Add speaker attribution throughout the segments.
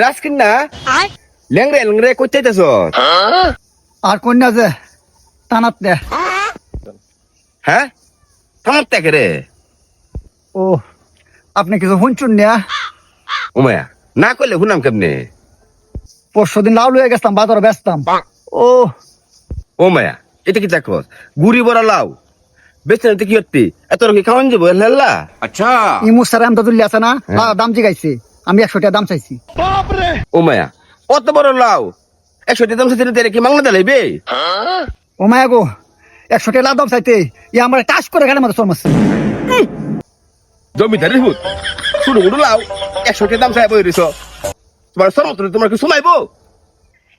Speaker 1: রাজকিন না লেংরে লেংরে কই চাইতেছ
Speaker 2: আর কন্যা যে টানাত দে
Speaker 1: হ্যাঁ থামার থেকে রে
Speaker 2: ও আপনি কিছু শুনছুন না
Speaker 1: উমায়া না করলে শুনাম কেমনে
Speaker 2: পরশুদিন লাউ লয়ে গেছতাম বাজারে বেচতাম ও
Speaker 1: উমায়া এটা কি দেখো গুড়ি বড় লাউ বেচতে নিতে কি হচ্ছে এত রকম খাওয়ান যাবো হেল্লা আচ্ছা
Speaker 2: ইমু স্যার আমদাদুল্লি আছে না দাম জিগাইছে আমি 100 টাকা দাম চাইছি
Speaker 1: উমায়া অত বড় লাউ 100 টাকা দাম চাইতে কি মাংনা দিলাইবে
Speaker 2: ও মায়া গো 100 টাকা দাম চাইতে ইয়া আমার টাস করে গেলে মতো চলমাছে
Speaker 1: জমিদারি হুত শুরু গুলো লাউ 100 টাকা দাম চাই বই রিস তোমার সরম তোমার কি শুনাইবো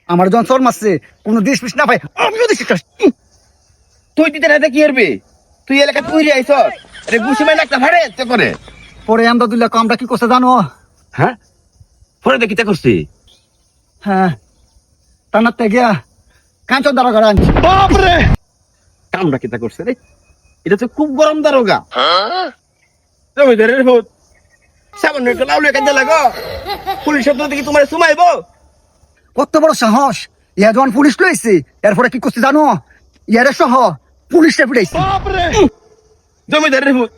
Speaker 2: আমার যখন চলমাছে কোনো দিশ পিস না পাই আমিও দিছি
Speaker 1: তুই দিতে রাতে কি করবি তুই এলাকা তুই আইছ আরে গুছি মাই একটা ভাড়ে তে করে
Speaker 2: পরে আমদাদুল্লাহ কামটা কি করছে জানো
Speaker 1: হ্যাঁ পরে দেখি তে করছি
Speaker 2: হ্যাঁ টানাতে গিয়া কাঁচন দাঁড়া করে আনছি
Speaker 1: বাপরে কামটা কিতা করছে রে এটা তো খুব গরম দারোগা জমিদারের হুত সামান্য একটা লাউ লেখা দিয়ে লাগো পুলিশ শব্দ দেখি তোমার সুমাইবো
Speaker 2: কত বড় সাহস ইয়া যখন পুলিশ লইছে এরপরে কি করছে জানো ইয়ারে সহ পুলিশে পিটাইছে
Speaker 1: জমিদারের হুত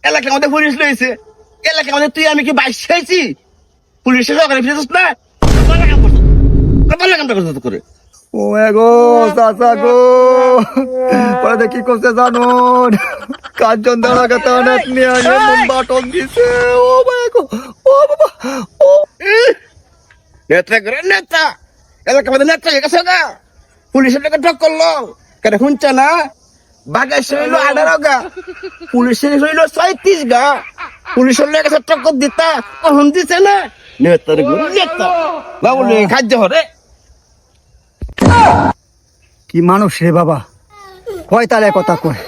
Speaker 1: এলাকার মধ্যে পুলিশ লইছে এলাকার মধ্যে তুই আমি কি বাইশ খাইছি পুলিশের সহকারে ফিরেছিস না কপালে কামটা করছিস করে
Speaker 2: ও গো চাচা গো পরে কি করছে জানো কাঞ্চন দাঁড়া কথা অনেক নিয়ে বাটন দিছে ও ভাই গো ও বাবা ও
Speaker 1: নেতা করে নেতা এলাকার মধ্যে নেতা হয়ে গেছে গা পুলিশের লোকে ঠক করলো কেন শুনছে না বাঘের শরীর 18 গা পুলিশের শরীর 36 গা পুলিশের লোক কাছে টক্কর দিতা কখন দিছে না নেতার গুরু নেতা বাবুলে খাদ্য হরে
Speaker 2: কি মানুষ রে বাবা কয় তালে কথা কয়